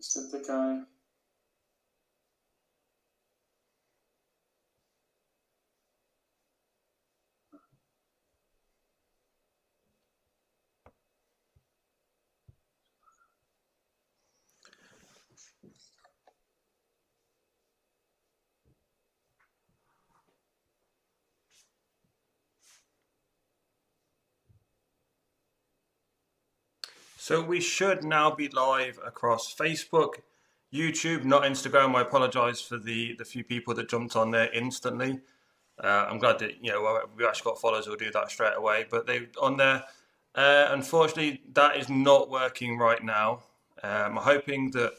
Is that the guy? So we should now be live across Facebook, YouTube, not Instagram. I apologise for the few people that jumped on there instantly. I'm glad that we actually got followers who'll do that straight away. But they on there. Unfortunately, that is not working right now. I'm hoping that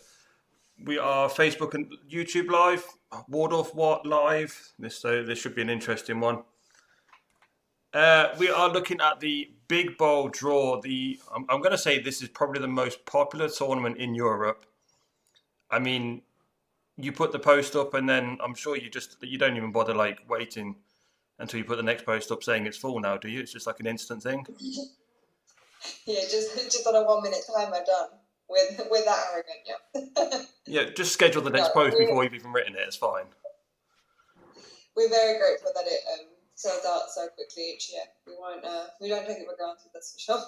we are Facebook and YouTube live. Waldorf Watt live. This should be an interesting one. We are looking at the Big Bowl draw. I'm going to say this is probably the most popular tournament in Europe. I mean, you put the post up, and then I'm sure you don't even bother like waiting until you put the next post up saying it's full now, do you? It's just like an instant thing. Yeah, just on a 1 minute timer, done. We're that arrogant, yeah. Yeah, just schedule the next post before you've even written it. It's fine. We're very grateful that it sells out so quickly each year. We don't take it for granted, that's for sure.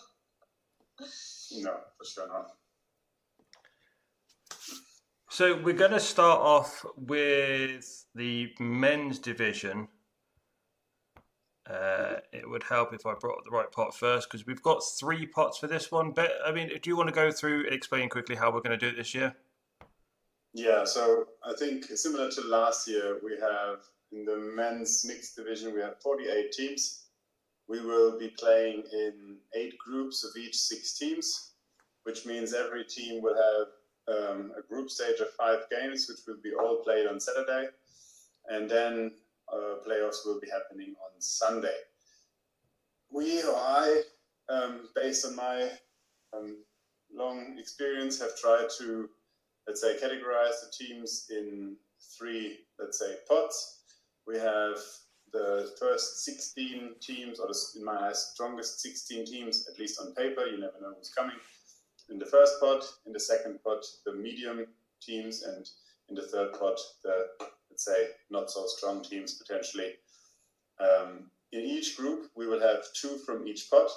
No, for sure not. So we're going to start off with the men's division. It would help if I brought up the right pot first because we've got 3 pots for this one. But I mean, do you want to go through and explain quickly how we're going to do it this year? Yeah, so I think similar to last year, we have in the men's mixed division, we have 48 teams. We will be playing in 8 groups of each 6 teams, which means every team will have a group stage of 5 games, which will be all played on Saturday. And then playoffs will be happening on Sunday. I, based on my long experience, have tried to, let's say, categorize the teams in 3, let's say, pots. We have the first 16 teams, or in my eyes, strongest 16 teams, at least on paper. You never know who's coming. In the first pot, in the second pot, the medium teams, and in the third pot, the, let's say, not so strong teams potentially. In each group, we will have 2 from each pot.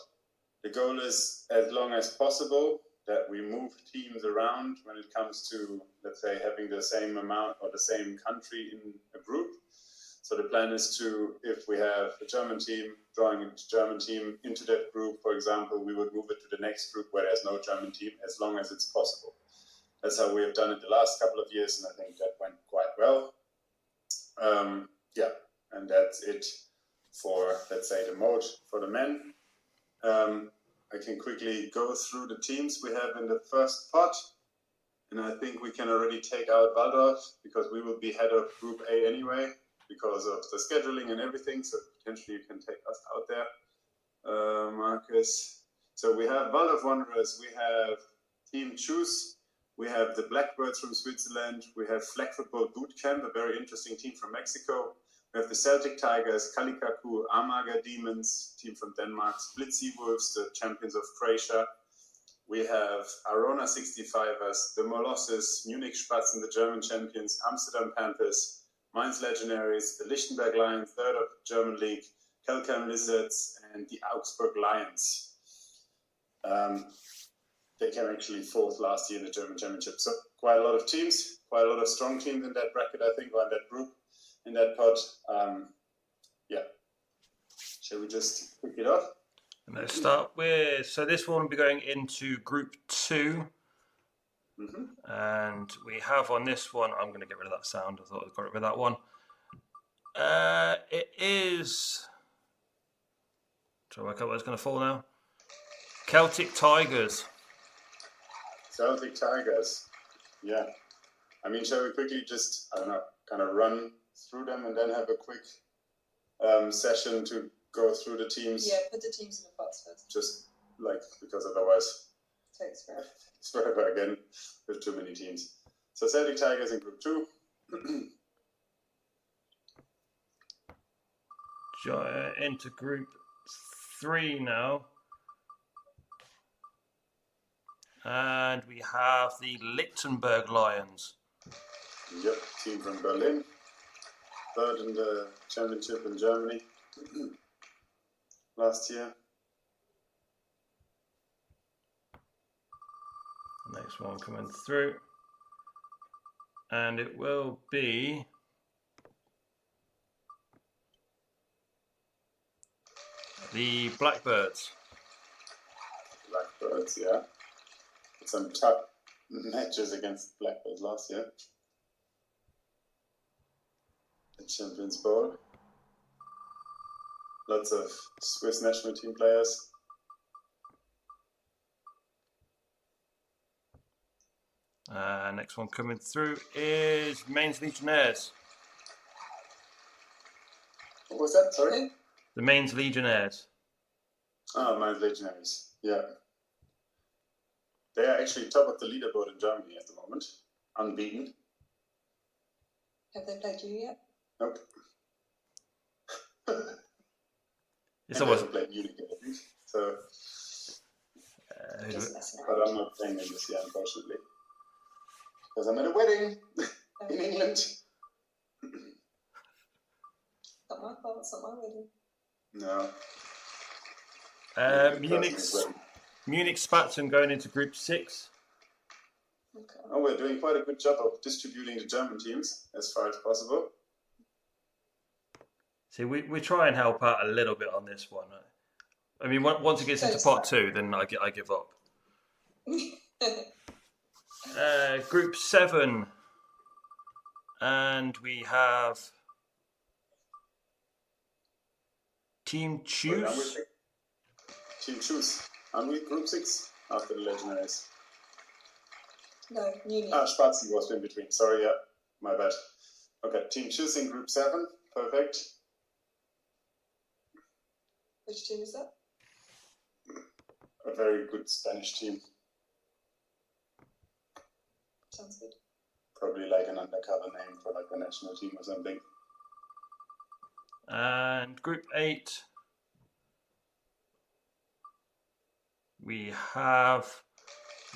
The goal is, as long as possible, that we move teams around when it comes to, let's say, having the same amount or the same country in a group. So the plan is to, if we have a German team drawing a German team into that group, for example, we would move it to the next group where there's no German team, as long as it's possible. That's how we have done it the last couple of years, and I think that went quite well. Yeah, and that's it for, let's say, the mode for the men. I can quickly go through the teams we have in the first pot, and I think we can already take out Waldorf because we will be head of Group A anyway because of the scheduling and everything, so potentially you can take us out there, Marcus. So we have Waldorf Wanderers, we have Team Choose, we have the Blackbirds from Switzerland, we have Flag Football Boot Camp, a very interesting team from Mexico. We have the Celtic Tigers, Kalikaku, Amager Demons, team from Denmark, Split Sea Wolves, the champions of Croatia. We have Arona 65ers, the Molosses, Munich Spatzen, the German champions, Amsterdam Panthers, Mainz Legionaries, the Lichtenberg Lions, third of German League, Kelkheim Lizards, and the Augsburg Lions. They came actually 4th last year in the German Championship. So quite a lot of teams, quite a lot of strong teams in that bracket, I think, or in that group. In that pot, yeah. Shall we just kick it off? And let's start with, so this one will be going into Group 2. And we have on this one, I'm going to get rid of that sound. I thought I got rid of that one. It is, try to work out where it's going to fall now. Celtic Tigers. Celtic Tigers, yeah. I mean, shall we quickly just, I don't know, kind of run through them and then have a quick session to go through the teams? Yeah, put the teams in the pots first. Just like, because otherwise takes forever. It's forever again with too many teams. So Celtic Tigers in Group 2. Into Group 3 now. And we have the Lichtenberg Lions. Yep, team from Berlin. Third in the championship in Germany last year. Next one coming through. And it will be the Blackbirds. Blackbirds, yeah. Some tough matches against Blackbirds last year. The Champions Bowl. Lots of Swiss national team players. Next one coming through is Mainz Legionnaires. What was that? Sorry? The Mainz Legionnaires. Oh, Mainz Legionnaires. Yeah. They are actually top of the leaderboard in Germany at the moment. Unbeaten. Have they played you yet? Nope. It's They almost. haven't played Munich yet, I think. So, Just messing but around. I'm not playing them this year, unfortunately. Because I'm at a wedding in England. Not my fault, it's not my wedding. No. Munich Spatzen going into Group 6. Okay. Oh, we're doing quite a good job of distributing the German teams as far as possible. See, we try and help out a little bit on this one. I mean, once it gets into pot 2, then I give up. Group 7. And we have Team Choose. Team Choose. Are we Group 6 after the Legionaries? No, Munich. Spatzen was in between. Sorry, yeah. My bad. Okay, Team Choose in Group 7. Perfect. Which team is that? A very good Spanish team. Sounds good. Probably like an undercover name for like a national team or something. And Group 8, we have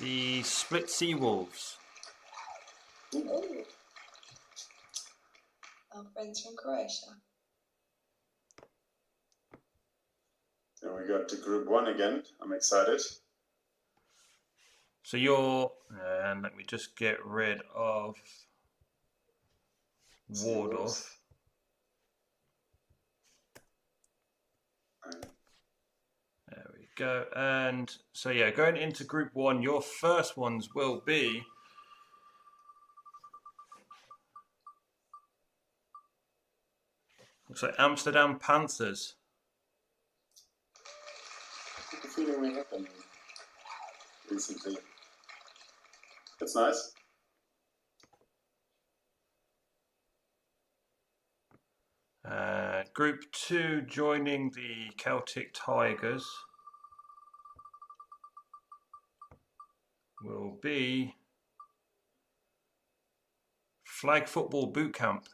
the Split Sea Wolves. Oh. Our friends from Croatia. Then we got to Group 1 again. I'm excited. So you're, and let me just get rid of Wardorf. There we go. And so yeah, going into Group 1, your first ones will be looks like Amsterdam Panthers. I have a feeling we had them recently. That's nice. Group 2 joining the Celtic Tigers will be Flag Football Boot Camp.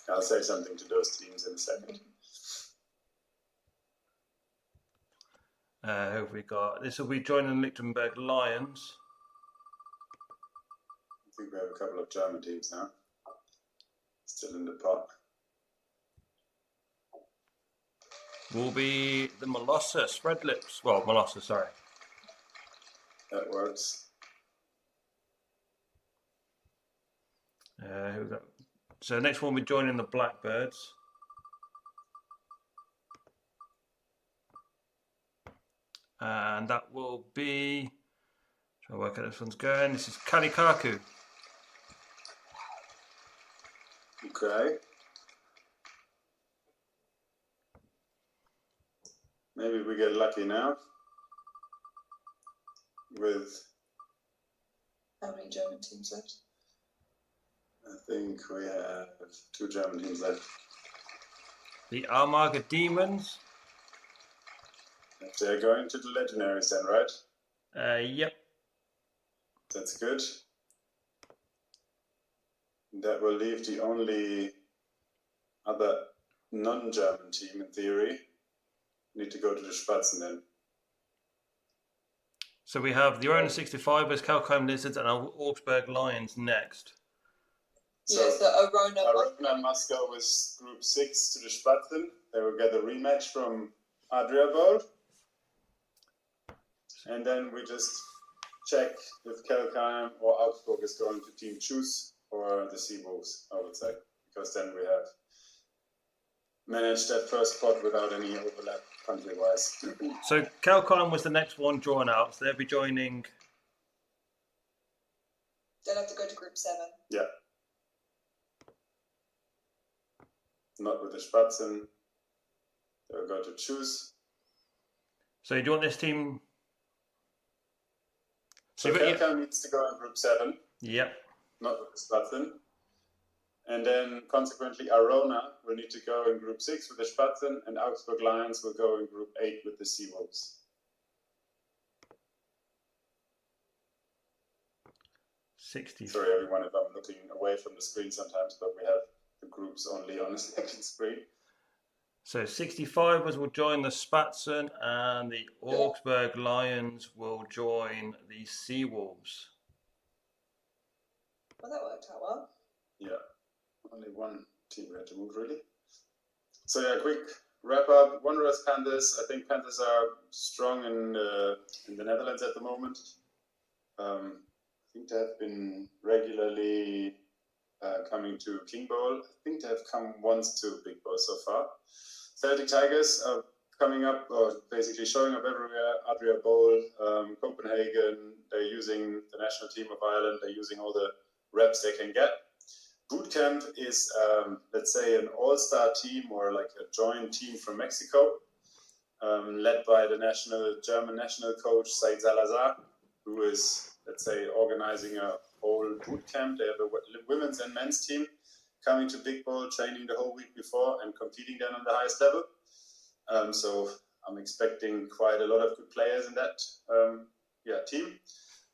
I'll say something to those teams in a second. Who have we got? This will be joining Lichtenberg Lions. I think we have a couple of German teams now. Still in the pot. Will be the Molossus Red Lips. Well, Molossus, sorry. That works. Who we got? So next one we're joining the Blackbirds. And that will be, try to work out this one's going. This is Kalikaku. Okay. Maybe we get lucky now with, How many German teams left? I think we have 2 German teams left. The Armaga Demons. If they're going to the Legionaries then, right? Yep. That's good. That will leave the only other non-German team in theory need to go to the Spatzen then. So we have the Arona 65ers, Kelkheim Lizards, and Augsburg Lions next. So Arona must go with Group 6 to the Spatzen. They will get a rematch from Adria Bowl. And then we just check if Kelkheim or Augsburg is going to Team Choose or the Seawolves, I would say. Because then we have managed that first spot without any overlap country-wise. So Kelkheim was the next one drawn out, so they'll be joining. They'll have to go to Group 7. Yeah. Not with the Spatzen. They'll go to Choose. So do you want this team? So Kelkheim needs to go in Group 7. Yep. Not with the Spatzen. And then, consequently, Arona will need to go in Group 6 with the Spatzen, and Augsburg Lions will go in Group 8 with the Seawolves. 60. Sorry, everyone, if I'm looking away from the screen sometimes, but we have the groups only on the second screen. So 65ers will join the Spatzen, and the Augsburg Lions will join the Seawolves. Well, that worked out well. Yeah. Only one team we had to move, really. So yeah, quick wrap up. Wanderers, Panthers. I think Panthers are strong in the Netherlands at the moment. I think they have been regularly coming to King Bowl. I think they have come once to Big Bowl so far. Celtic Tigers are coming up, or basically showing up everywhere. Adria Bowl, Copenhagen. They're using the national team of Ireland. They're using all the reps they can get. Boot Camp is, let's say, an all-star team or like a joint team from Mexico, led by the German national coach, Said Salazar, who is, let's say, organizing a whole boot camp. They have a women's and men's team coming to Big Bowl, training the whole week before and competing then on the highest level. So I'm expecting quite a lot of good players in that team.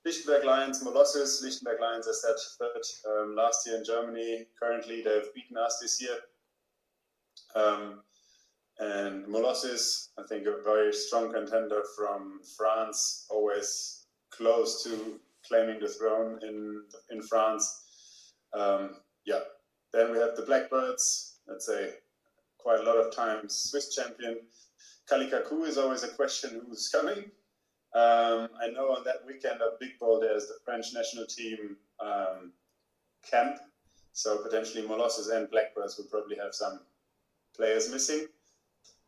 Lichtenberg Lions, Molossus. Lichtenberg Lions, I said, third last year in Germany. Currently, they've beaten us this year. And Molossus, I think, a very strong contender from France, always close to claiming the throne in France. Then we have the Blackbirds. Let's say quite a lot of times Swiss champion. Kalikaku is always a question who's coming. I know on that weekend of Big Bowl there's the French national team camp, so potentially Molossus and Blackbirds will probably have some players missing.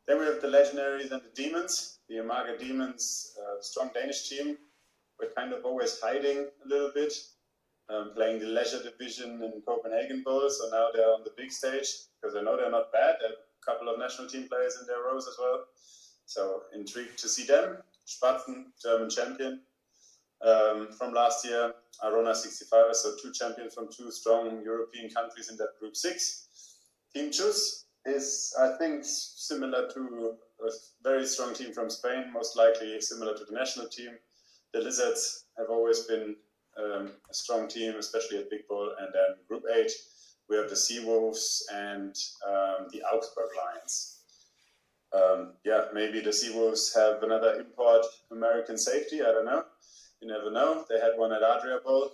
Then we have the Legionaries and the Demons. The Amager Demons, strong Danish team. We're kind of always hiding a little bit, playing the leisure division in Copenhagen Bowl, so now they're on the big stage, because I know they're not bad. There are a couple of national team players in their rows as well, so intrigued to see them. Spatzen, German champion from last year. Arona 65, so two champions from two strong European countries in that Group 6. Team Choose is, I think, similar to a very strong team from Spain, most likely similar to the national team. The Lizards have always been a strong team, especially at Big Bowl. And then Group 8, we have the Seawolves and the Augsburg Lions. Maybe the Seawolves have another import American safety. I don't know. You never know. They had one at Adria Bowl.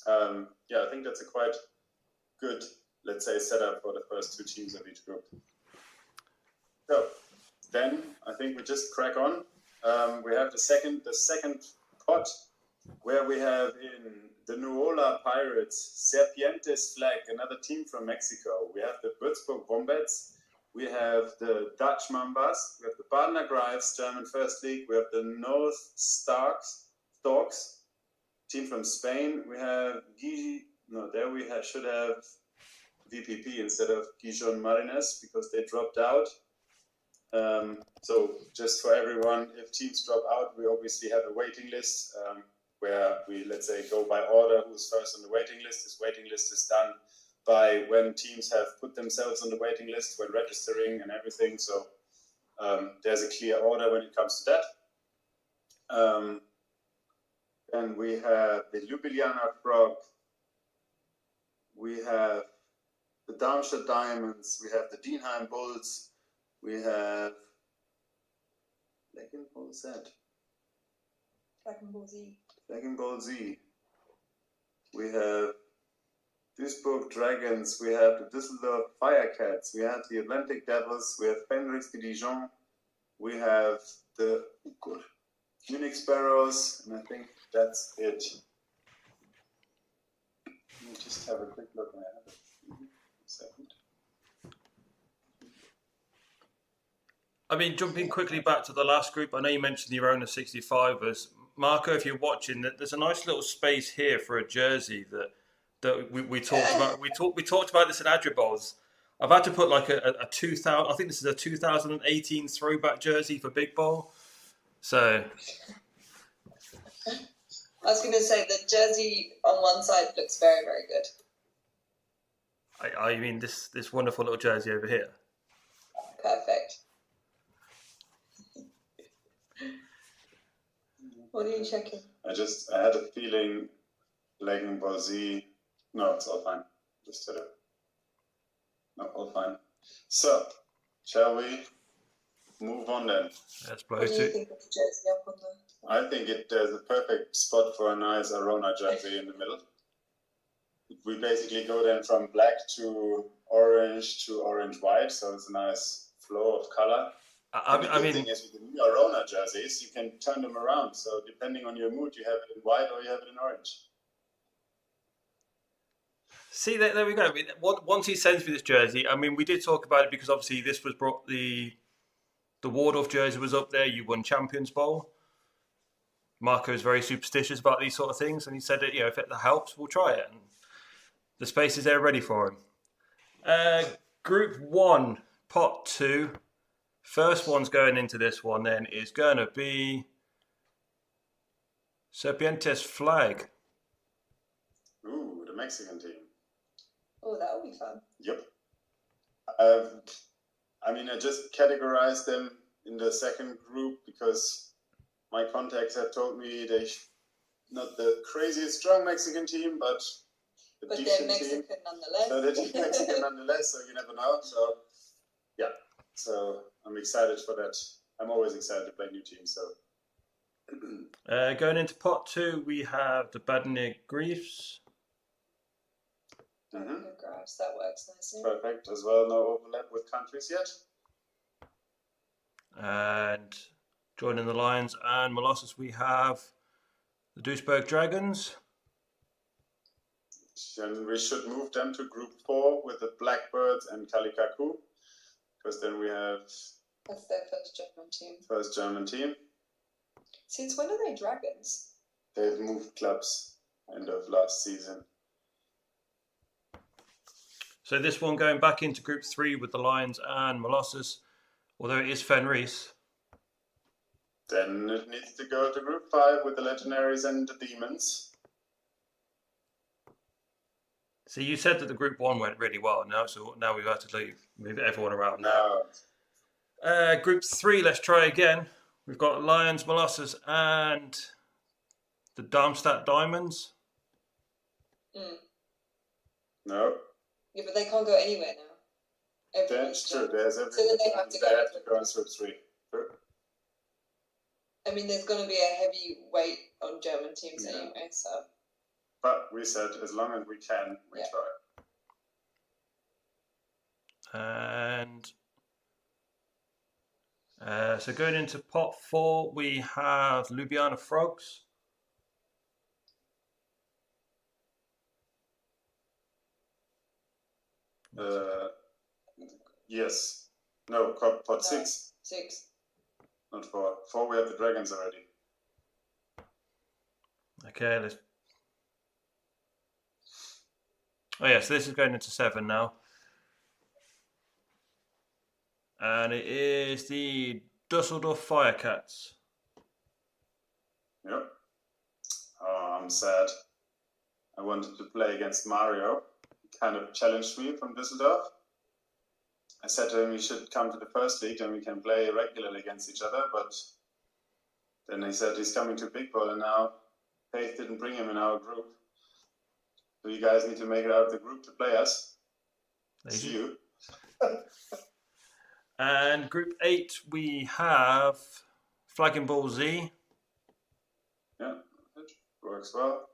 I think that's a quite good, let's say, setup for the first two teams of each group. So then I think we just crack on. We have the second pot, where we have in the Nuola Pirates, Serpientes Flag, another team from Mexico. We have the Würzburg Wombats. We have the Dutch Mambas, we have the Badener Greifs, German First League, we have the North Storks, team from Spain. We have should have VPP instead of Gijon Marines because they dropped out. So just for everyone, if teams drop out, we obviously have a waiting list where we, let's say, go by order who's first on the waiting list. This waiting list is done by when teams have put themselves on the waiting list, when registering and everything. So there's a clear order when it comes to that. And we have the Ljubljana Frog. We have the Darmstadt Diamonds. We have the Dienheim Bulls. We have Dragon Ball Z. Dragon Ball Z. Dragon Ball Z. We have Duisburg Dragons. We have the Düsseldorf Firecats. We have the Atlantic Devils. We have Fenris de Dijon. We have the Munich Sparrows. And I think that's it. Let me just have a quick look. I have it. A second. I mean, jumping quickly back to the last group, I know you mentioned the Arona 65ers. Marco, if you're watching, there's a nice little space here for a jersey that we talked about. We talked about this at Adriboz. I've had to put like a 2000. I think this is a 2018 throwback jersey for Big Bowl. So I was going to say the jersey on one side looks very, very good. I mean this wonderful little jersey over here. Perfect. What are you checking? I had a feeling Dragon Ball Z. No, it's all fine. Just did it. No, all fine. So, shall we move on then? Let's What blow do you to. think of the jersey up on the... I think there's a perfect spot for a nice Arona jersey in the middle. We basically go then from black to orange white, so it's a nice flow of color. I The mean, thing is, with the new Arona jerseys, you can turn them around. So depending on your mood, you have it in white or you have it in orange. see, there we go. Once he sends me this jersey, I mean, we did talk about it because obviously this was brought the Waldorf jersey was up there. You won Champions Bowl. Marco is very superstitious about these sort of things, and he said that if it helps, we'll try it. And the space is there ready for him. Group 1, pot 2. First one's going into this one then is going to be Serpientes Flag. Ooh, the Mexican team. Oh, that would be fun. Yep. I mean, I just categorized them in the second group because my contacts had told me they're not the craziest strong Mexican team, but a But they're decent Mexican team. nonetheless. So they're Mexican nonetheless, so you never know. So, yeah. So I'm excited for that. I'm always excited to play new teams. So Going into pot 2, we have the Badnik Griefs. Mhm. Good graphs, that works nicely. Perfect as well. No overlap with countries yet. And joining the Lions and Molossus, we have the Duisburg Dragons. And we should move them to group 4 with the Blackbirds and Kalikaku, because then we have That's their first German team. first German team. Since when are they dragons? They've moved clubs end of last season. So this one going back into Group 3 with the Lions and Molossus, although it is Fenris. Then it needs to go to group 5 with the Legionaries and the Demons. So you said that the Group 1 went really well so now we've had to move everyone around now. Now, Group 3, let's try again. We've got Lions, Molossus and the Darmstadt Diamonds. no, Yeah, but they can't go anywhere now. that's true. There's every So then they have to go into go in group 3. I mean, there's going to be a heavy weight on German teams Yeah. anyway, so... But we said as long as we can, we try. And so going into pot 4, we have Ljubljana Frogs. Yes. No, pot 6. 6. Not 4. 4 we have the Dragons already. Okay, let's. Oh yeah, so this is going into 7 now. And it is the Dusseldorf Firecats. Yep. Oh, I'm sad. I wanted to play against Mario. He kind of challenged me from Düsseldorf. I said to him he should come to the first league and we can play regularly against each other, but then he said he's coming to Big Ball and now Faith didn't bring him in our group. So you guys need to make it out of the group to play us. See you. And Group 8, we have Flagging Ball Z. Yeah, it works well.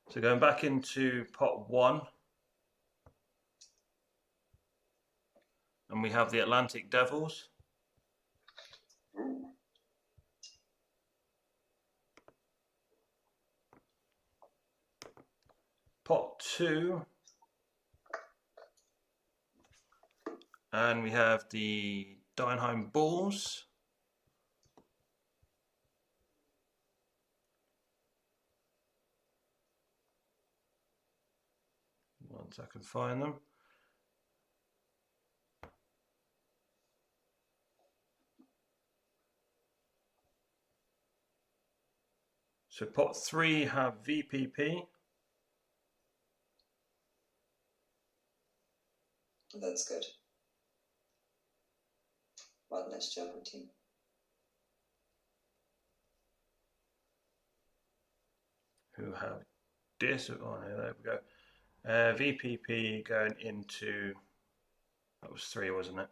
So going back into pot 1. And we have the Atlantic Devils. Ooh. Pot 2. And we have the Dynheim Bulls. Once I can find them. So pot 3 have VPP. That's good. One less German team. Who have this? Oh, there we go. VPP going into, that was 3, wasn't it?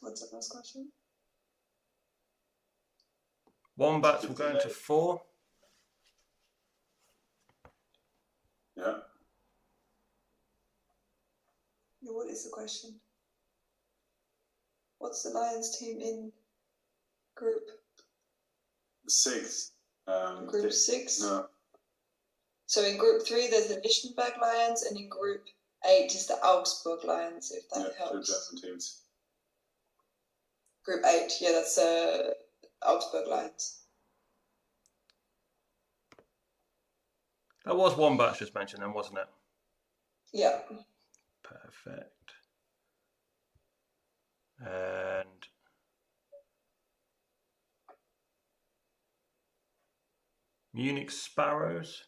What's the first question? Wombats will go into 4. Yeah. What is the question? What's the Lions team in group? 6. Group 6? No. So in group 3 there's the Lichtenberg Lions, and in group 8 is the Augsburg Lions, if that Yeah, 2 helps. German teams. Group 8, yeah, that's Augsburg Lions. That was Wombats just mentioned then, wasn't it? Yeah. Perfect. And Munich Sparrows.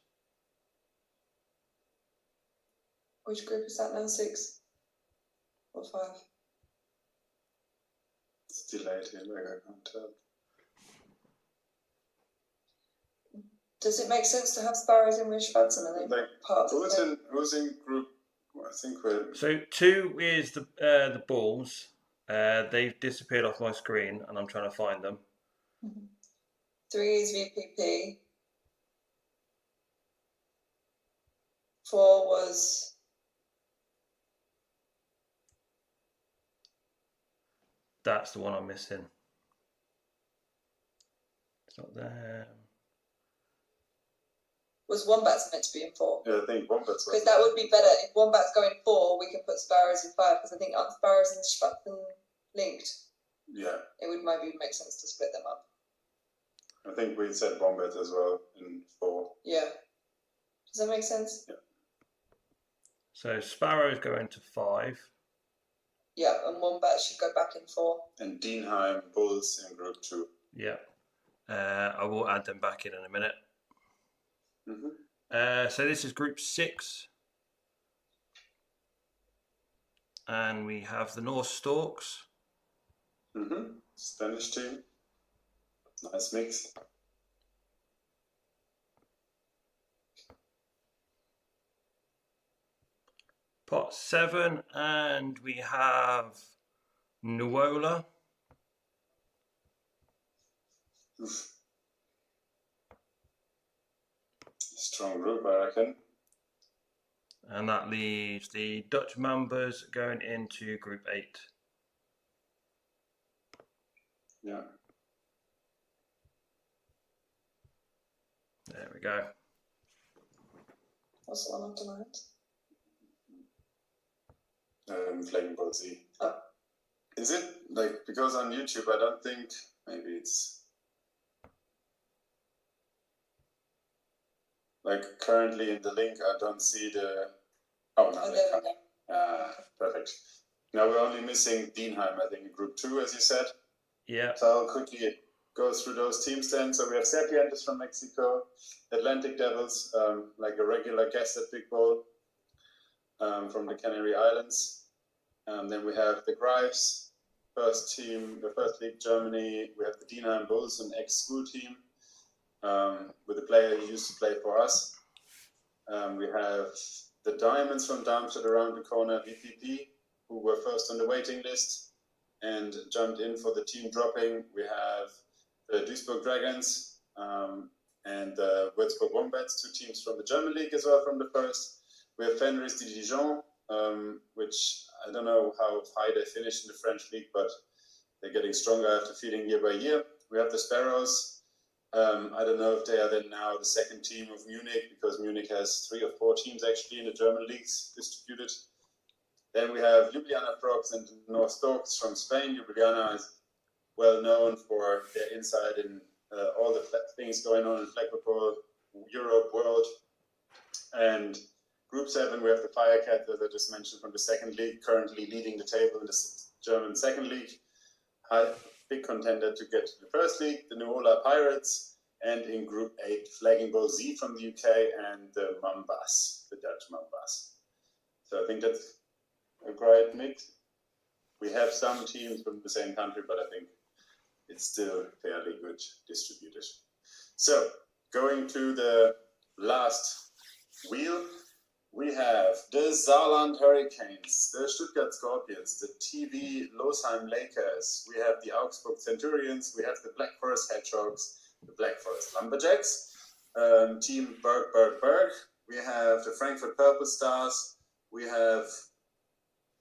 Which group is that now? 6 or 5? It's delayed here, like I can't tell. Does it make sense to have Sparrows in with Schwarzen? Are they Like, part of the who's in group? I think we're. So 2 is the Bulls. They've disappeared off my screen, and I'm trying to find them. 3 is VPP. 4 was That's the one I'm missing. It's not there. Wombats meant to be in 4? Yeah, I think Wombats. Because that would be better. If Wombats go in 4, we can put Sparrows in 5, because I think aren't Sparrows and Schwarzen linked? Yeah, It would maybe make sense to split them up. I think we said Wombats as well in 4. Yeah. Does that make sense? Yeah. So Sparrows go into 5. Yeah, and Wombats should go back in 4. And Dienheim Bulls in group 2. Yeah. I will add them back in a minute. Mm-hmm. So this is group 6. And we have the North Storks. Mm-hmm. Spanish team. Nice mix. Pot 7, and we have Nuola. Oof. Strong group, I reckon. And that leaves the Dutch Mambas going into group 8. Yeah. There we go. What's the one after Lions? Flagging Ball Z. Oh. Is it like, because on YouTube I don't think, maybe it's like currently in the link I don't see the. Oh no, Oh, they there come. we go. Perfect. Now we're only missing Dienheim, I think, in group 2, as you said. Yeah. So I'll quickly go through those teams then. So we have Serpientes from Mexico, Atlantic Devils, like a regular guest at Big Bowl, from the Canary Islands. Then we have the Greifs, first team, the first league Germany. We have the Dienheim Bulls, an ex-school team. with a player who used to play for us. We have the Diamonds from Darmstadt around the corner, VPP, who were first on the waiting list and jumped in for the team dropping. We have the Duisburg Dragons and the Würzburg Wombats, 2 teams from the German league as well from the first. We have Fenris de Dijon, which I don't know how high they finished in the French league, but they're getting stronger after feeding year by year. We have the Sparrows. I don't know if they are then now the second team of Munich, because Munich has 3 or 4 teams actually in the German leagues distributed. Then we have Ljubljana Frogs and North Storks from Spain. Ljubljana is well known for their insight in all the things going on in flag football, Europe, world. And Group 7, we have the Firecats, as I just mentioned, from the second league, currently leading the table in the German second league. Big contender to get to the first league, the Nuola Pirates, and in Group 8, Flagging Bull Z from the UK and the Mambas, the Dutch Mambas. So I think that's a great mix. We have some teams from the same country, but I think it's still fairly good distributed. So going to the last wheel, we have the Saarland Hurricanes, the Stuttgart Scorpions, the TV Losheim Lakers, we have the Augsburg Centurions, we have the Black Forest Hedgehogs, the Black Forest Lumberjacks, Team Berg. We have the Frankfurt Purple Stars, we have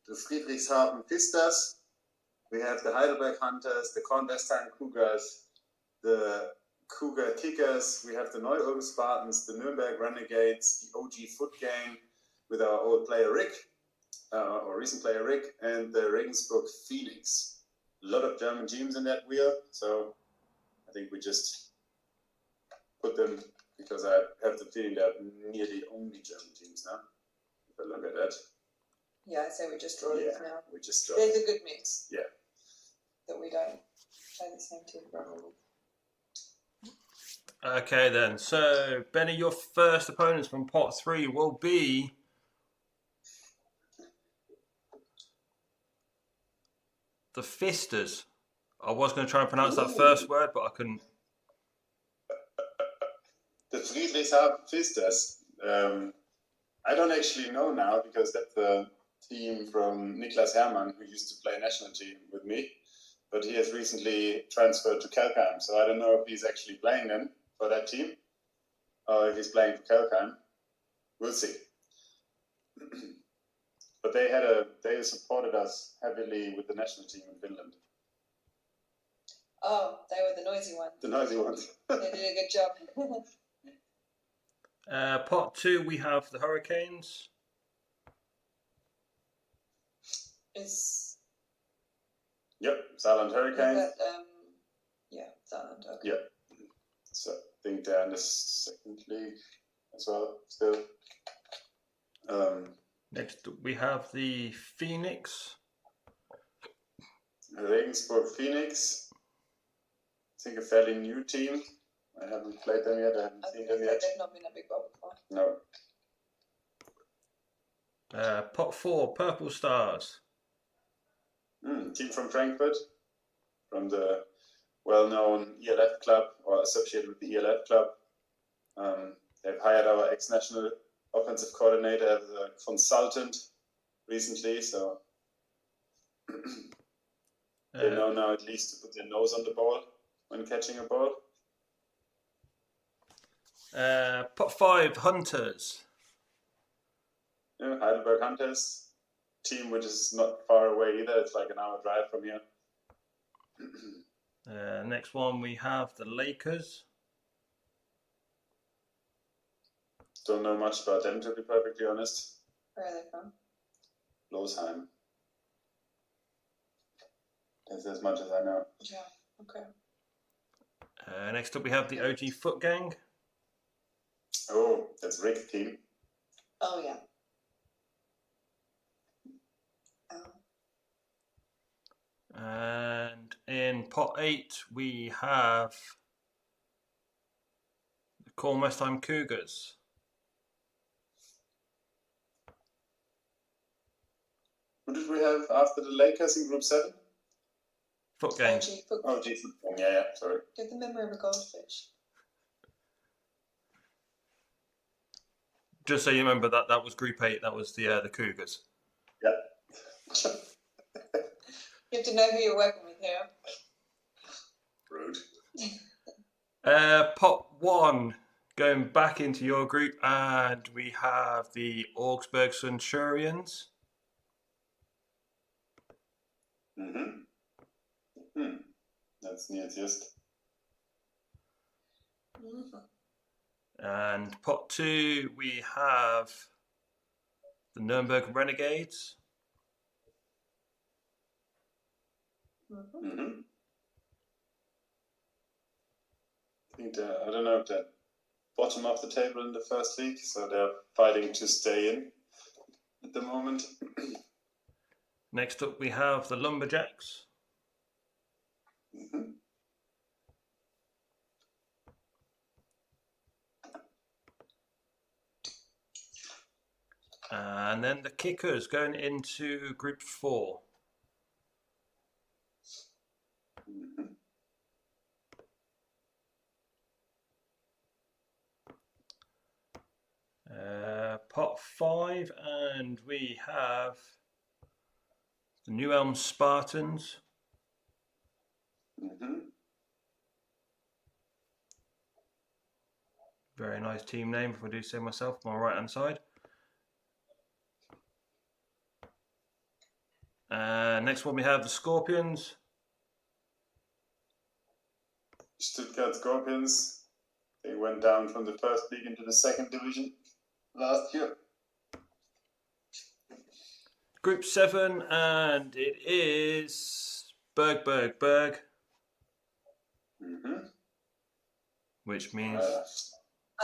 the Friedrichshafen Pistas, we have the Heidelberg Hunters, the Kornwestheim Cougars, the Cougar Kickers, we have the Neu-Ulm Spartans, the Nuremberg Renegades, the OG Foot Gang with our old player Rick, or recent player Rick, and the Regensburg Phoenix. A lot of German teams in that wheel, so I think we just put them, because I have the feeling they're nearly only German teams now, if I look at that. Yeah, I say we just draw these now. We just draw. There's a good mix. Yeah. That we don't play the same team for all. Okay then, so Benny, your first opponents from pot 3 will be the Fistas. I was going to try and pronounce that first word, but I couldn't. The Friedrichshafen Fistas. I don't actually know now, because that's the team from Niklas Hermann, who used to play national team with me, but he has recently transferred to Kelkheim, so I don't know if he's actually playing them for that team, or if he's playing for Kelkheim. We'll see. But they supported us heavily with the national team in Finland. Oh, they were the noisy ones. The noisy ones. They did a good job. Pot 2, we have the Hurricanes. Yep, Saarland Hurricanes. Saarland. Okay. Yeah. So I think they're in the second league as well, still. Next, we have the Phoenix. Regensburg Phoenix. I think a fairly new team. I haven't played them yet. I haven't seen them yet. They've not been a big ball before. No. Pot 4, Purple Stars. Team from Frankfurt, from the well-known ELF club, or associated with the ELF club. They've hired our ex-national offensive coordinator as a consultant recently, so they know now at least to put their nose on the ball when catching a ball. Pot 5, Hunters. Yeah, Heidelberg Hunters, team which is not far away either. It's like an hour drive from here. Next one, we have the Lakers. Don't know much about them, to be perfectly honest. Where are they from? Losheim. That's as much as I know. Yeah, okay. Next up, we have the OG Foot Gang. Oh, that's Rick's team. Oh, yeah. And in pot 8, we have the Kornwestheim Cougars. Who did we have after the Lakers in Group 7? Foot Gang. OG Foot Gang. Oh, Foot Gang. Yeah, sorry. Get the memory of a goldfish. just so you remember that was Group 8. That was the Cougars. Yeah. You have to know who you're working with here. Rude. Pot 1, going back into your group, and we have the Augsburg Centurions. That's nearest. And pot 2, we have the Nuremberg Renegades. I think I don't know if they're bottom of the table in the first league, so they're fighting to stay in at the moment. Next up, we have the Lumberjacks. And then the Kickers going into Group 4. Pot 5, and we have the New Elm Spartans. Very nice team name, if I do say myself, my right hand side. Next one we have the Scorpions. Stuttgart Scorpions. They went down from the first league into the second division last year. Group 7, and it is Berg. Which means...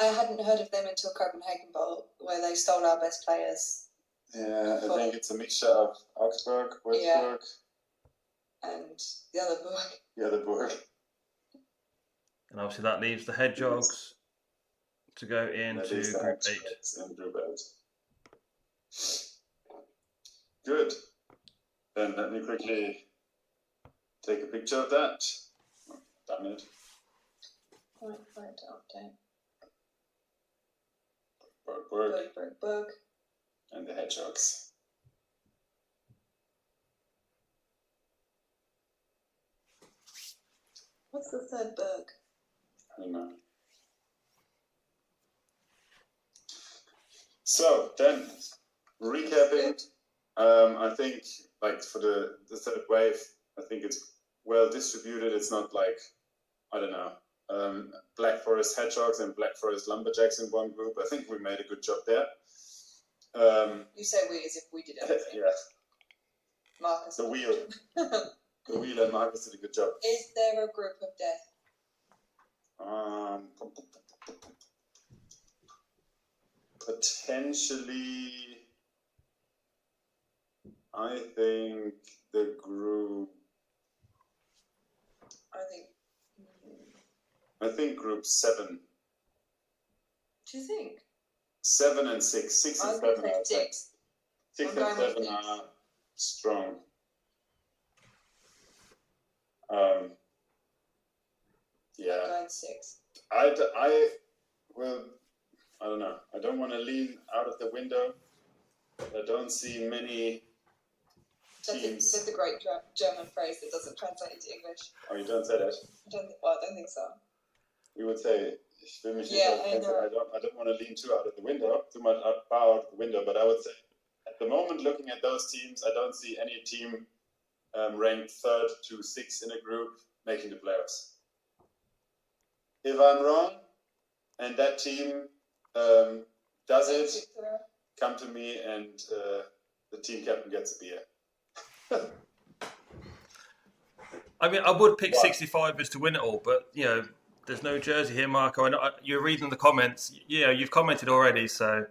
I hadn't heard of them until Copenhagen Bowl, where they stole our best players. Yeah, I think it's a mixture of Augsburg, Würzburg, and the other Burg. The other Burg. And obviously that leaves the Hedgehogs to go into Group 8. In Group 8. Good. Then let me quickly take a picture of that. Oh, damn it. Right, to update. Burg. And the Hedgehogs. What's the third Burg? I don't know. So then, recapping, I think like for the third wave, I think it's well distributed. It's not like, I don't know, Black Forest Hedgehogs and Black Forest Lumberjacks in one group. I think we made a good job there. You say we as if we did everything. Yeah. Marcus. The wheel and Marcus did a good job. Is there a group of death? Potentially, I think the group. I think group 7. Do you think? 7 and 6. 6 and 7 are 6. 6 and 7 are strong. Yeah. I'm going 6. I don't know. I don't want to lean out of the window. I don't see many teams. That's a great German phrase that doesn't translate into English. Oh, you don't say that? I don't think so. We would say, ich will mich Yeah, nicht I don't want to lean too out of the window, too much far out of the window, but I would say, at the moment, looking at those teams, I don't see any team ranked 3rd to 6th in a group making the playoffs. If I'm wrong, and that team does it, come to me and the team captain gets a beer. I mean, I would pick 65 as to win it all, but, you know, there's no jersey here, Marco. I know you're reading the comments. Yeah, you've commented already, so...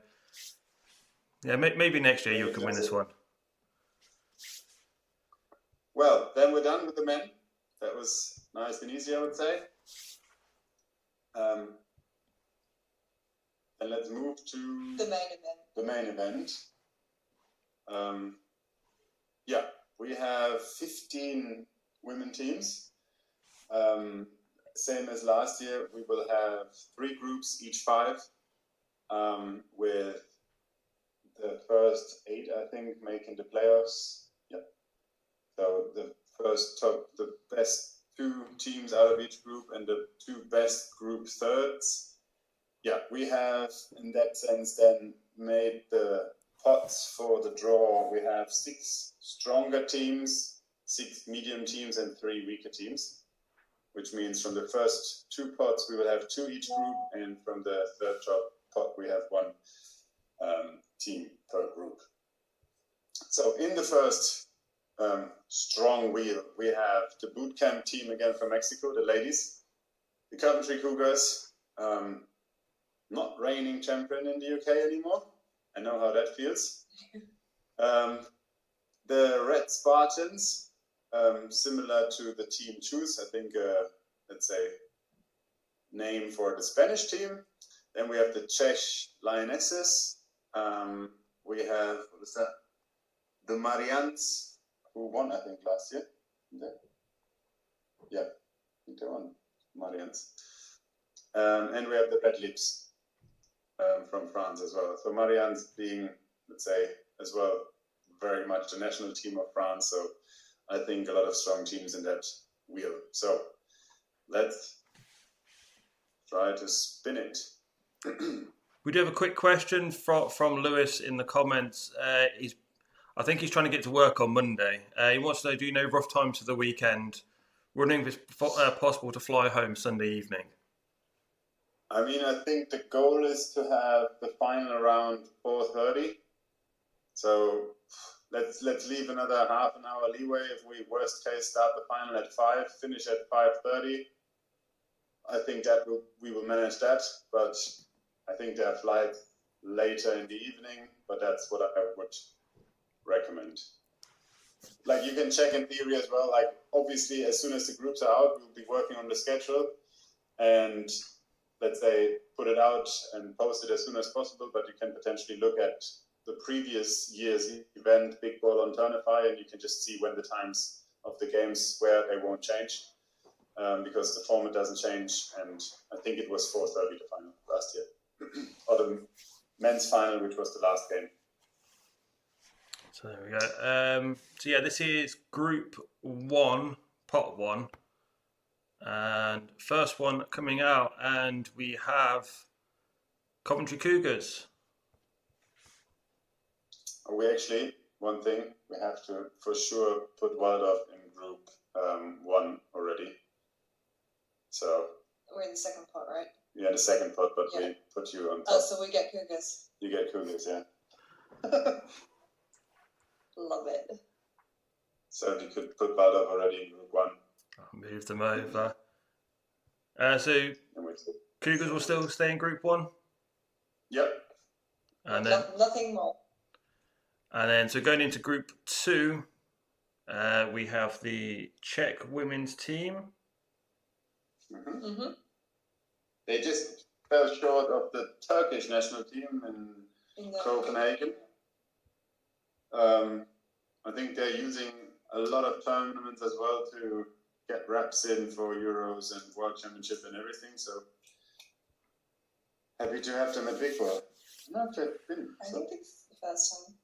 Yeah, maybe next year you can win this one. Well, then we're done with the men. That was nice and easy, I would say. And let's move to the main event. The main event. Yeah, we have 15 women teams. Same as last year, we will have 3 groups, each 5, with the first 8, I think, making the playoffs. Yeah. So the best 2 teams out of each group and the 2 best group thirds. Yeah, we have in that sense then made the pots for the draw. We have 6 stronger teams, 6 medium teams, and 3 weaker teams, which means from the first 2 pots we will have 2 each group, and from the third pot we have 1 team per group. So in the first strong wheel, we have the boot camp team again from Mexico, the ladies, the Coventry Cougars, not reigning champion in the UK anymore. I know how that feels. The Red Spartans, similar to the Team Choose, I think, let's say, name for the Spanish team. Then we have the Czech Lionesses. We have, what is that? The Marians, who won, I think, last year. Yeah, I think they won, Marians. And we have the Red Lips from France as well. So Marians being, let's say, as well, very much the national team of France. So I think a lot of strong teams in that wheel. So let's try to spin it. We do have a quick question from Lewis in the comments. I think he's trying to get to work on Monday. He wants to know, do you know rough times for the weekend? Wondering if it's possible to fly home Sunday evening. I mean, I think the goal is to have the final around 4:30. So let's leave another half an hour leeway. If we worst case start the final at 5, finish at 5:30. I think that we will manage that. But I think there are flights later in the evening. But that's what I would recommend. Like, you can check in theory as well. Like, obviously, as soon as the groups are out, we'll be working on the schedule and, let's say, put it out and post it as soon as possible. But you can potentially look at the previous year's event, Big Ball on Turnify, and you can just see when the times of the games where they won't change, because the format doesn't change. And I think it was 4:30 the final last year, or the men's final, which was the last game. So there we go. So yeah, this is Group 1, Pot 1. And first one coming out, and we have Coventry Cougars. We actually, one thing, we have to for sure put Waldorf in Group 1 already. So We're in the second pot, right? you're in the second pot, but Yeah. we put you on top. Oh, so we get Cougars. You get Cougars, yeah. Love it. So you could put Waldorf already in Group 1. I'll move them over. So And we Cougars will still stay in Group 1, Yep. and then Nothing more. so going into Group 2, we have the Czech women's team. Mm-hmm. They just fell short of the Turkish national team in Copenhagen. I think they're using a lot of tournaments as well to get reps in for Euros and World Championship and everything. So happy to have them at Big Ball. No, they've been. I So think it's the first time.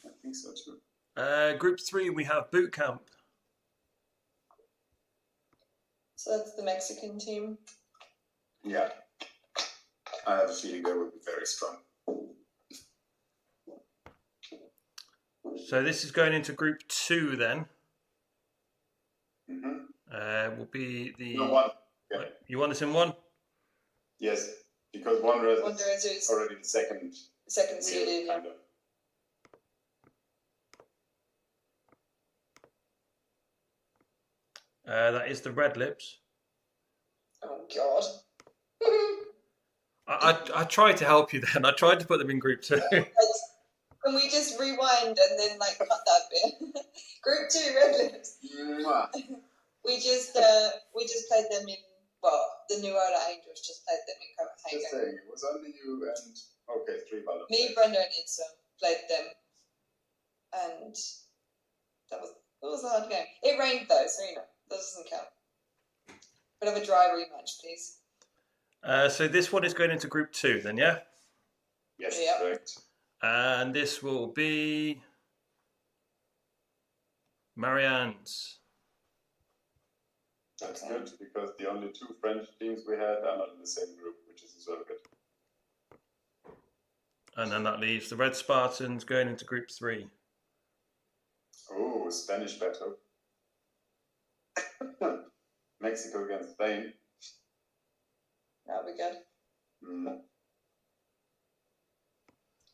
I think so too. Group 3, we have Boot Camp. So that's the Mexican team. Yeah. I have a feeling they will be very strong. So this is going into Group 2 then. Mm-hmm. Will be the... No, 1. Okay. You want this in 1? Yes, because Wanderers Wanderers is is already the second seeded, wheel, yeah. kind of. That is the Red Lips. Oh God. I tried to help you then. I tried to put them in Group 2. Can we just rewind and then cut that bit? Group 2 Red Lips. Mwah. We just played them in the New Order Angels just played them in Just Copenhagen. saying, it was only you and 3 Ballon. Me, Brenda, and Itza played them, and it was a hard game. It rained though, so that doesn't count. But have a dry rematch, please. So this one is going into Group 2 then, yeah? Yes, Yeah. correct. And this will be Marianne's. That's good, because the only two French teams we had are not in the same group, which is as well good. And then that leaves the Red Spartans going into Group 3. Oh, Spanish battle. Mexico against Spain. That'll be good. Mm.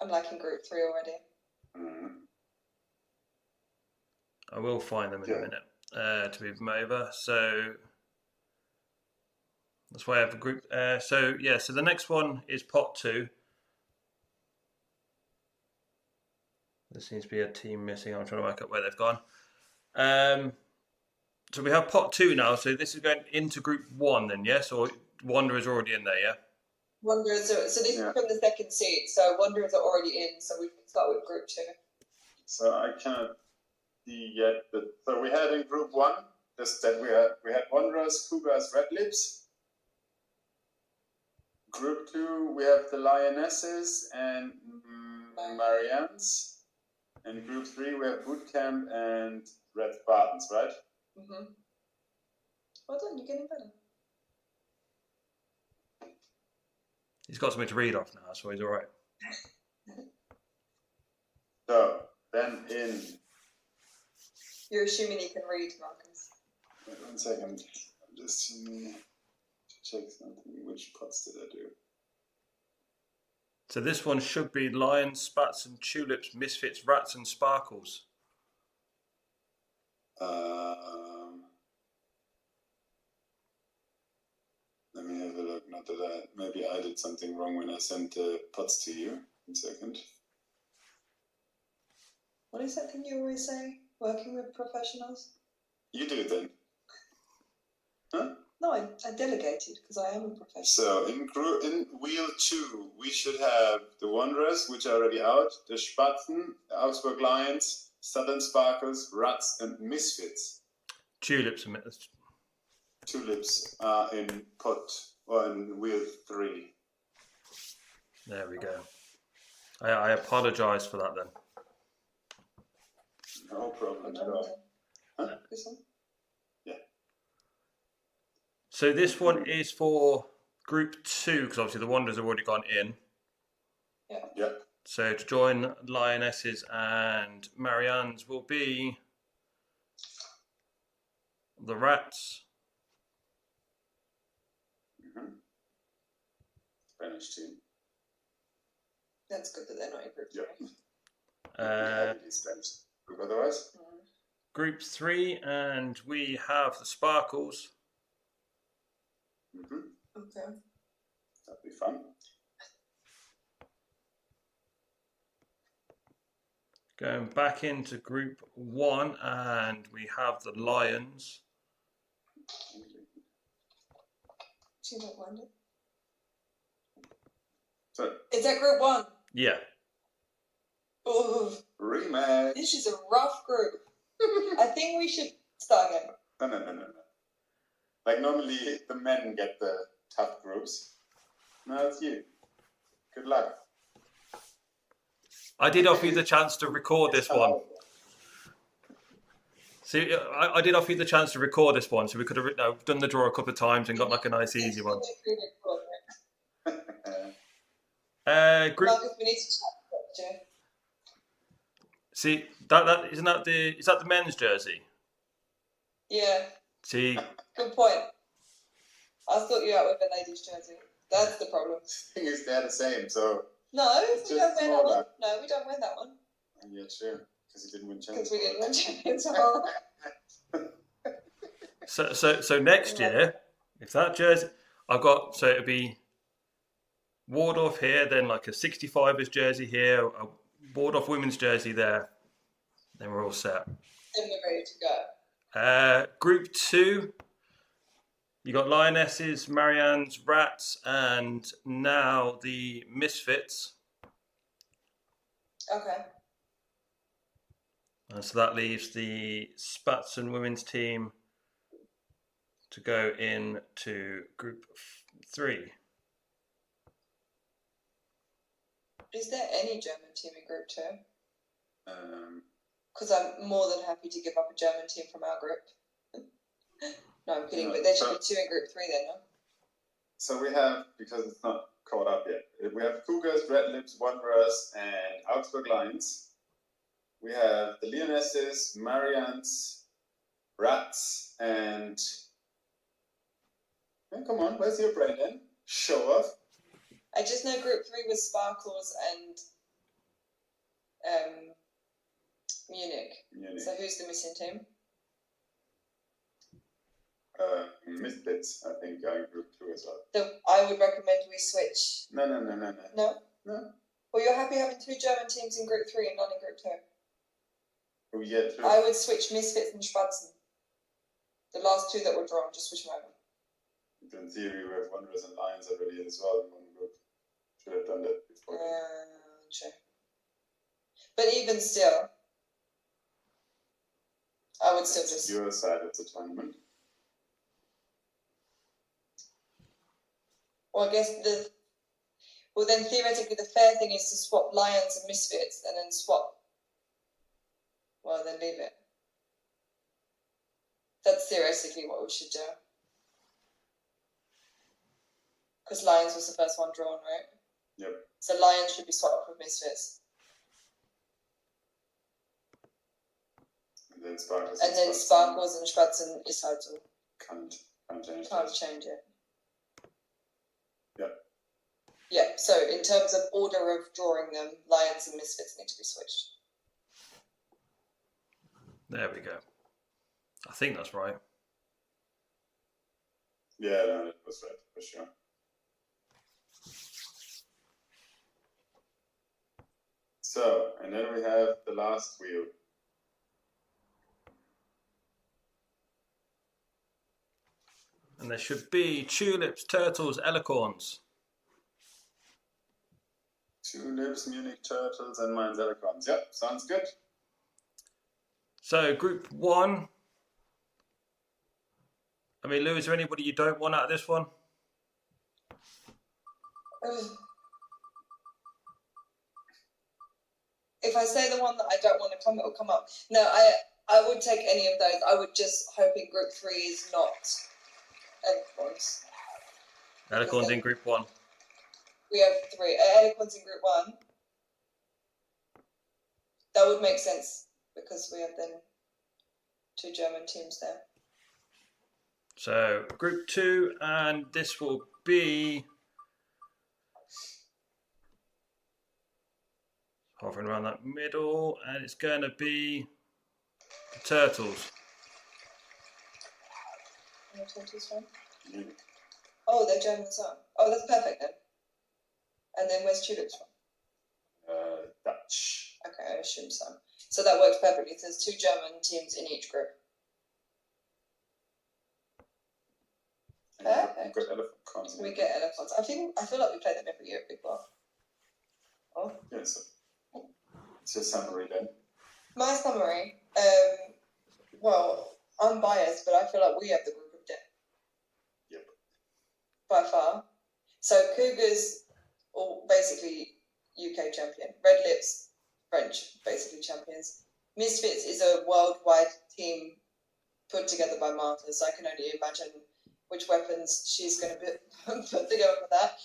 I'm liking Group 3 already. Mm. I will find them in a minute to move them over. So that's why I have a group. So the next one is pot 2. There seems to be a team missing. I'm trying to work out where they've gone. So we have pot 2 now. So this is going into Group 1 then, yes? Or Wanderers already in there, yeah? Wanderers are, so this is from the second seed. So Wanderers are already in. So we can start with Group 2. So I cannot see yet. So we had in Group 1 that we had Wanderers, Cougars, Red Lips. Group 2 we have the Lionesses and Marianne's. And Group 3 we have Boot Camp and Red Spartans, right? Mm-hmm. Well done, you're getting better. He's got something to read off now, so he's all right. So then in. You're assuming you can read, Marcus. Wait 1 second. I'm just check something. Which pots did I do? So this one should be Lions, Spats and Tulips, Misfits, Rats and Sparkles. Let me have a look. Not that maybe I did something wrong when I sent the pots to you. 1 second. What is that thing you always say? Working with professionals? You do it then. Huh? No, I delegated because I am a professional. So in wheel 2, we should have the Wanderers, which are already out, the Spatzen, the Augsburg Lions, Southern Sparkles, Rats, and Misfits. Tulips. Tulips are in pot or in wheel 3. There we go. I apologise for that then. No problem at all. Huh? This one? Yeah. So this one is for Group 2, because obviously the Wanderers have already gone in. Yeah. Yep. So to join Lionesses and Marianne's will be the Rats. Mm-hmm. Spanish team. That's good that they're not in Group 3. Yeah. Spanish group otherwise. Group 3, and we have the Sparkles. Mm-hmm. Okay. That'd be fun. Going back into Group 1, and we have the Lions. Do you not wonder? So Is that Group 1? Yeah. Ooh, rematch. this is a rough group. I think we should start again. No. Like normally the men get the tough groups. Now it's you. Good luck. I did offer you the chance to record this one. See, I did offer you the chance to record this one, so we could have done the draw a couple of times and got like a nice easy one. Group. Marcus, we need to chat. See, that isn't that is that the men's jersey? Yeah. See, Good point. I'll sort you out with the ladies' jersey. That's the problem. The thing is, they're the same, so. No, It's we just don't win that one. smaller. No, we don't win that one. Yeah, sure. Because you didn't win Because champions. we didn't win champions. so next year, if that jersey, I've got, so it'll be Wardorf here, then like a 65ers jersey here, a Wardorf women's jersey there, then we're all set. Then we're ready to go. Group 2, you got Lionesses, Marianne's, Rats, and now the Misfits. Okay. And so that leaves the Spatson women's team to go into Group 3. Is there any German team in Group 2? Um, Because I'm more than happy to give up a German team from our group. No, I'm kidding, No, but there should so- be 2 in Group 3 then, no? so we have, because it's not caught up yet, we have Cougars, Red Lips, Wanderers, and Augsburg Lions. We have the Lionesses, Marians, Rats, and... Hey, come on, where's your brain then? Show off. I just know Group 3 was Sparkles and Munich. Munich. So who's the missing team? Misfits, I think, are in Group 2 as well. I would recommend we switch. No. No? No. Well, you're happy having 2 German teams in Group 3 and none in Group 2? Oh, yeah, true. I would switch Misfits and Spatzen. The last 2 that were drawn, just switch them over. In theory, we have Wanderers and Lions already as well in one group. Should have done that before. Sure. But even still, I would still just... Your side of the tournament. Well, I guess then theoretically the fair thing is to swap Lions and Misfits and then swap. Well, then leave it. That's theoretically what we should do. Because Lions was the first one drawn, right? Yep. So Lions should be swapped with Misfits. And then Sparkles. And then Sparkles and Spatzen is Heidel. Can't change. Can't change it. Yep. Yeah, so in terms of order of drawing them, Lions and Misfits need to be switched. There we go. I think that's right. Yeah, no, that was right, for sure. So, and then we have the last wheel. And there should be Tulips, Turtles, Elicorns. Tulips, Munich Turtles, and Mainz Electrons. Yep, sounds good. So Group 1. I mean, Lou, is there anybody you don't want out of this one? If I say the one that I don't want to come, it will come up. No, I would take any of those. I would just hope in Group 3 is not Elicorns. Elicorns in Group 1. We have 3. Elicorns in Group 1. That would make sense because we have then 2 German teams there. So Group 2, and this will be hovering around that middle, and it's going to be the Turtles. Where are Turtles from? Munich. Oh, they're German as well. Oh, that's perfect then. And then where's Tulips from? Dutch. Okay, I assume so. So that works perfectly. There's 2 German teams in each group. We've got Elephant. We get Elephants. I feel like we play them every year at Big Bar. Oh. Yeah, so it's a summary then. My summary, well, I'm biased, but I feel like we have the group of death. Yep. By far. So Cougars, or basically UK champion. Red Lips, French, basically champions. Misfits is a worldwide team put together by Martha, so I can only imagine which weapons she's going to put together for that.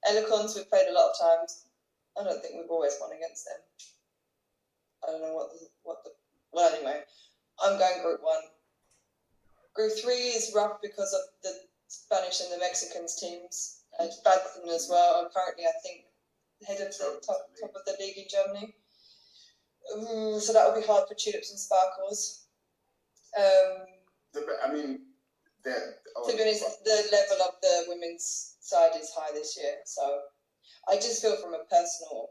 Elicorns we've played a lot of times. I don't think we've always won against them. I don't know well, anyway, I'm going Group 1. Group 3 is rough because of the Spanish and the Mexicans teams. And Spatzen as well are currently, I think, head of the top of the league in Germany. So that would be hard for Tulips and Sparkles. I mean, To be honest, the level of the women's side is high this year. So I just feel from a personal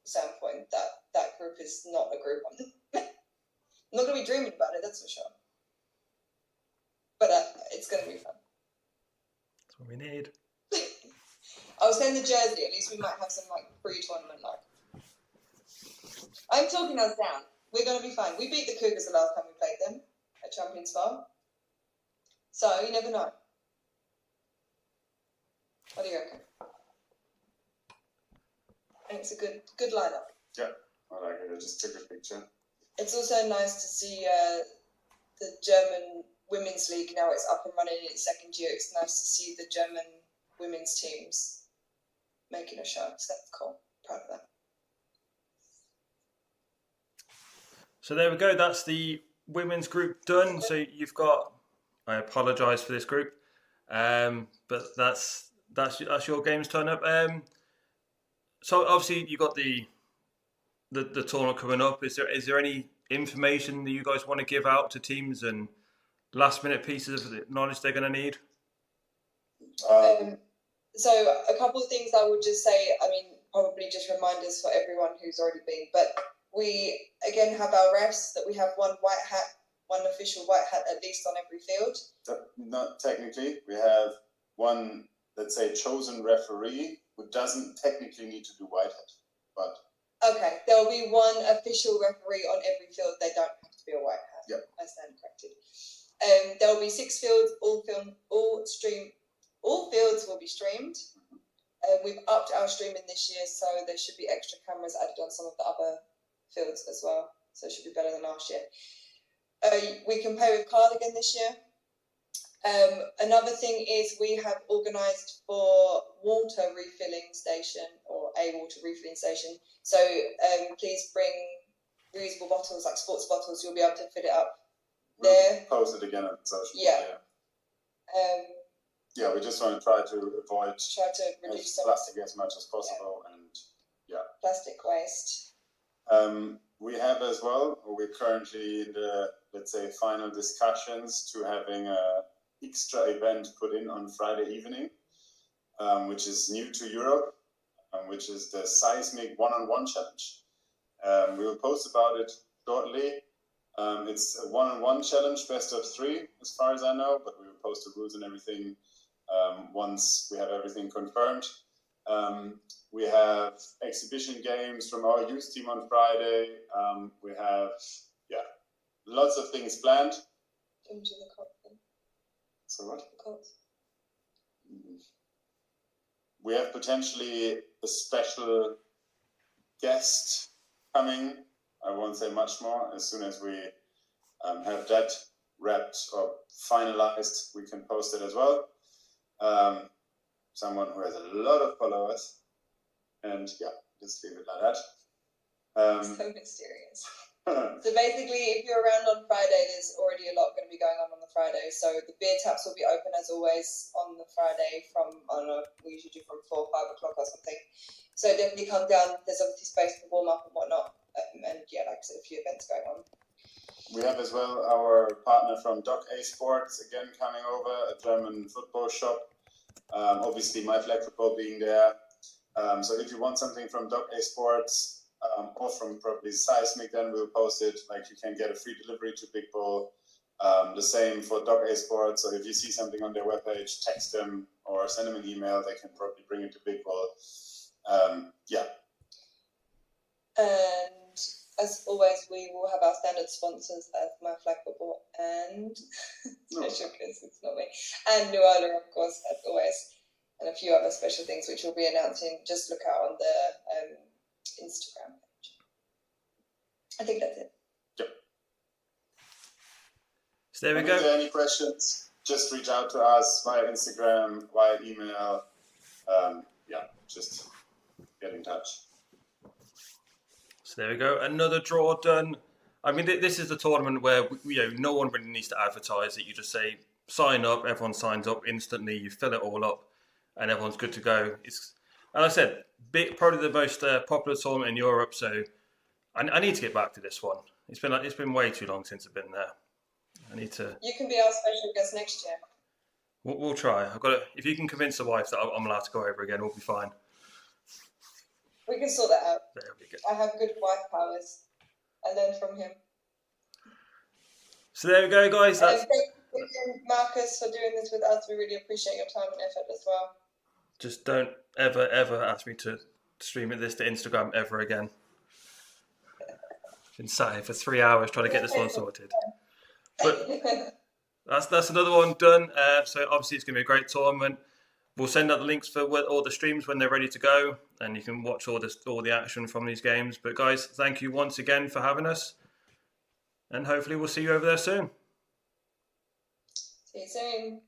standpoint that group is not a group I'm not going to be dreaming about it, that's for sure. But it's going to be fun. That's what we need. I was saying the jersey, at least we might have some like pre-tournament like. I'm talking us down. We're going to be fine. We beat the Cougars the last time we played them at Champions Bar. So you never know. What do you reckon? And it's a good lineup. Yeah, I like it. I just took a picture. It's also nice to see the German Women's League now. It's up and running in its second year. It's nice to see the German women's teams making a show. So that's cool. Proud of that. So there we go. That's the women's group done. So you've got. I apologise for this group, but that's your games turn up. So obviously you got the tournament coming up. Is there any information that you guys want to give out to teams and last minute pieces of knowledge they're going to need? So a couple of things I would just say. I mean, probably just reminders for everyone who's already been. But we again have our refs that we have one official white hat at least on every field. Not technically. We have one, let's say, chosen referee who doesn't technically need to do white hat, but. Okay, there will be one official referee on every field. They don't have to be a white hat. Yep. I stand corrected. There will be 6 fields. All fields will be streamed. We've upped our streaming this year, so there should be extra cameras added on some of the other fields as well. So it should be better than last year. We can pay with card again this year. Another thing is we have organised for water refilling station or a water refilling station. So please bring reusable bottles like sports bottles. You'll be able to fill it up there. We'll post it again on social media. Yeah, we just want to try to avoid reduce plastic as much as possible and plastic waste. We have as well. We're currently in the, let's say, final discussions to having a extra event put in on Friday evening, which is new to Europe, which is the Seismic one-on-one challenge. We will post about it shortly. It's a one-on-one challenge, best of 3, as far as I know, but we will post the rules and everything once we have everything confirmed. We have exhibition games from our youth team on Friday. We have, lots of things planned. So what? We have potentially a special guest coming. I won't say much more. As soon as we have that wrapped or finalized, we can post it as well. Someone who has a lot of followers. And just leave it like that. So mysterious. So basically, if you're around on Friday, there's already a lot going to be going on the Friday. So the beer taps will be open as always on the Friday from, I don't know, we usually do from 4 or 5 o'clock or something. So definitely come down. There's obviously space for warm up and whatnot. And like I said, a few events going on. We have as well our partner from Doc A Sports again coming over, a German football shop. Obviously, My Flag Football being there. So if you want something from Doc A Sports, or from probably Seismic, then we'll post it. Like you can get a free delivery to Big Bull. The same for Doc A Sports. So if you see something on their webpage, text them or send them an email. They can probably bring it to Big Bull. And as always, we will have our standard sponsors as My Flag Football and special guests, it's not me, and New Order, of course, as always, and a few other special things which we'll be announcing. Just look out on the Instagram page. I think that's it. Yep. So there we go. If there are any questions, just reach out to us via Instagram, via email. Just get in touch. So there we go. Another draw done. I mean, this is the tournament where no one really needs to advertise it. You just say sign up. Everyone signs up instantly. You fill it all up, and everyone's good to go. It's, as I said, probably the most popular tournament in Europe. So I need to get back to this one. It's been way too long since I've been there. I need to. You can be our special guest next year. We'll try. I've got to, if you can convince the wife that I'm allowed to go over again, we'll be fine. We can sort that out. That'll be good. I have good wife powers. I learned from him. So there we go, guys. Thank you, Marcus, for doing this with us. We really appreciate your time and effort as well. Just don't ever ask me to stream this to Instagram ever again. Been sat here for 3 hours trying to get this one sorted. But that's another one done. So obviously it's going to be a great tournament. we'll send out the links for all the streams when they're ready to go, and you can watch all the action from these games. But guys, thank you once again for having us, and hopefully we'll see you over there soon. See you soon.